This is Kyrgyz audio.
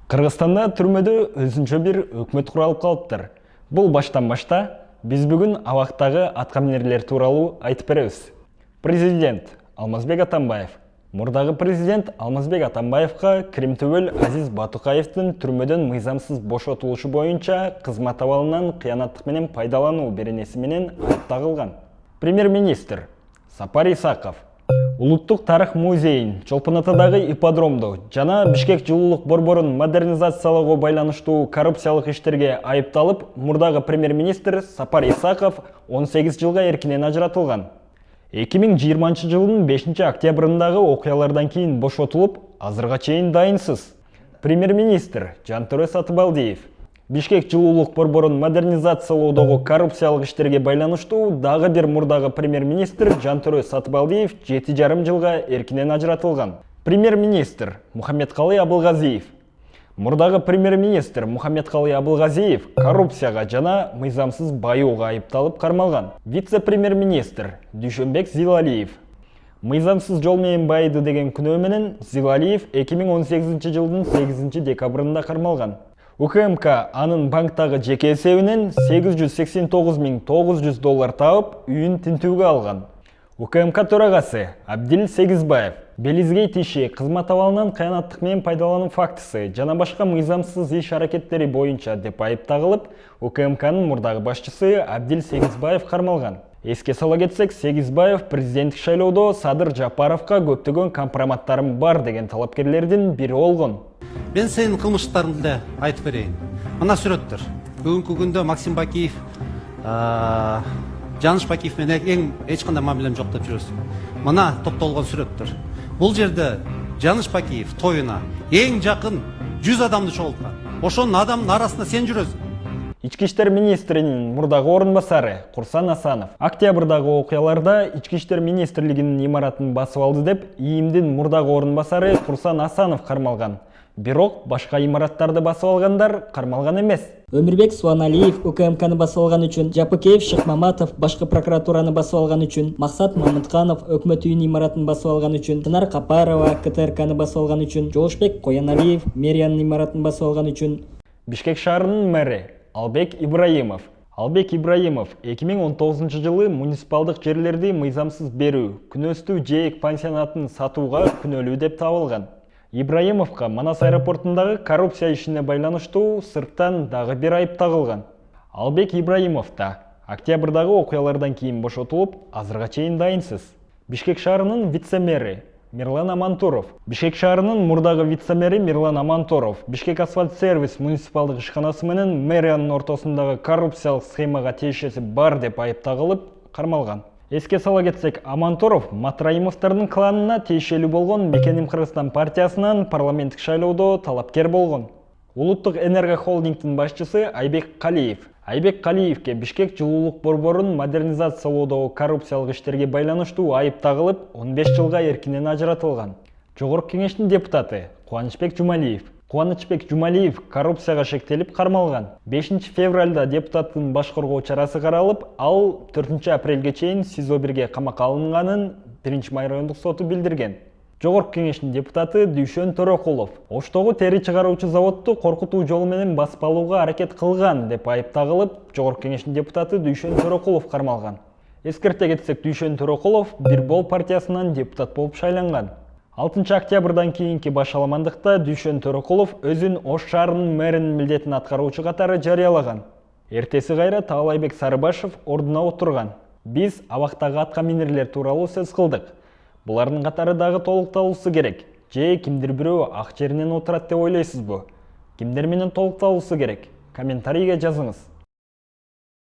Кыргызстанда түрмөдө өзүнчө бир өкмөт куралып калыптыр. Бул баштан башта биз бүгүн абактагы аткаминерлер тууралуу айтып беребиз. Президент Алмазбек Атамбаев. Мурдагы президент Алмазбек Атамбаевга Кримтөбөл Азиз Батукаевдин түрмөдөн мыйзамсыз бошотулушу боюнча кызмат абалынан кыянаттык менен пайдалануу беренеси менен айып тагылган. Премьер-министр Сапар Исаков Улуттук тарых музейин, Чолпон Атадагы ипподромду жана Бишкек жылуулук борборун модернизациялоого байланыштуу коррупциялык иштерге айыпталып, мурдагы премьер-министр Сапар Исаков 18 жылга эркинен ажыратылган. 2020 жылдын 5 октябрындагы окуялардан кийин бошотулуп, азырга чейин дайынсыз. Премьер-министр Жантөрө Сатыбалдиев Бишкек жылуулук борборун модернизациялоодогу коррупциялык иштерге байланыштуу дагы бир мурдагы премьер-министр Жантөрө Сатыбалдиев 7,5 жылга эркинен ажыратылган. Премьер-министр Мухаммедкалый Абылгазиев Мурдагы премьер-министр Мухаммедкалый Абылгазиев коррупцияга жана мыйзамсыз байууга айыпталып кармалган. Вице-премьер-министр Дүйшөнбек Зилалиев мыйзамсыз жол менен байыды деген күнөө менен Зилалиев 2018 жылдын 8 декабрында кармалган. УКМК анын банктагы жеке эсебинен $889,900 табып, үйүн тинтүүгө алган. УКМК төрагасы Абдил Сегизбаев Белизгей тиши кызмат абалынан кыянаттык менен пайдалануу фактысы жана башка мыйзамсыз иш аракеттери боюнча деп айып тагылып, УКМКнын мурдагы башчысы Абдил Сегизбаев кармалган. Эске сала кетсек, Сегизбаев президенттик шайлоодо Садыр Жапаровго көптөгөн компроматтарым бар деген талапкерлердин бири болгон. Мен сенин кылмыштарыңды да айтып берейин. Мына сүрөттөр. Бүгүнкү күндө Максим Бакиев, Жаныш Бакиев менен эч кандай мамилем жок деп жүрөсүң. Мына топтолгон сүрөттөр. Бул жерде Жаныш Бакиев тоюна эң жакын 100 адамды чогулткан. Ошонун адамдын арасында сен жүрөсүң. Ички иштер министринин мурдагы орун басары Курсан Асанов октябрдагы окуяларда Ички иштер министрлигинин имаратын басып алды деп ИИМдин мурдагы орун басары Курсан Асанов кармалган. Бирок башка имараттарды басып алгандар кармалган эмес. Өмүрбек Суаналиев УКМКны басып алган үчүн, Жапыкеев Шыкмаматов башкы прокуратураны басып алган үчүн, Максат Мамытканов өкмөт үйүнүн имаратын басып алган үчүн, Тынар Капарова КТРКны басып алган үчүн, Жолушбек Кояналиев мэриянын имаратын басып алган үчүн. Бишкек шаарынын мэри Албек Ибраимов 2019 жылы муниципалдык жерлерди мыйзамсыз берүү, күнөстүү жээк пансионатын сатууга күнөөлүү деп табылган. Ибраимовго Манас аэропортундагы коррупция ишине байланыштуу сырттан дагы бир айып тагылган. Албек Ибраимов да октябрдагы окуялардан кийин бошотулуп, азырга чейин дайынсыз. Бишкек шаарынын вице-мэри Мирлан Амантуров Бишкек шаарынын мурдагы вице-мэри Мирлан Амантуров Бишкек асфальт сервис муниципалдык ишканасы менен мэриянын ортосундагы коррупциялык схемага тиешеси бар деп айып тагылып кармалган. Эске сала кетсек, Амантуров Матраимовдордун кланына тиешелүү болгон Мекеним Кыргызстан партиясынан парламенттик шайлоодо талапкер болгон. Улуттук энерго холдингдин башчысы Айбек Калиевке Бишкек жылуулук борборун модернизациялоодогу коррупциялык иштерге байланыштуу айып тагылып, 15 жылга эркинен ажыратылган. Жогорку кеңештин депутаты Кубанычбек Жумалиев коррупцияга шектелип кармалган. 5 февралда депутаттын баш коргоо чарасы каралып, ал 4 апрелге чейин СИЗО-1 камакка алынганын 1-май райондук соту билдирген. Жогорку кеңештин депутаты Дүйшөн Төрөкулов Оштогу тери чыгаруучу заводду коркутуу жолу менен басып алууга аракет кылган деп айып тагылып, жогорку кеңештин депутаты Дүйшөн Төрөкулов кармалган. Эскерте кетсек, Дүйшөн Төрөкулов Бир Бол партиясынан депутат болуп шайланган. 6 октябрдан кийинки башаламандыкта Дүйшөн Төрөкулов өзүн Ош шаарынын мэринин милдетин аткаруучу катары жарыялаган. Эртеси кайра Таалайбек Сарыбашев ордуна отурган. Биз абактагы аткаминерлер тууралуу сөз кылдык. Булардын катары дагы толукталуусу керек. Же кимдир бирөө ак жеринен отурат деп ойлойсузбу? Кимдер менен толукталуусу керек? Комментарийге жазыңыз.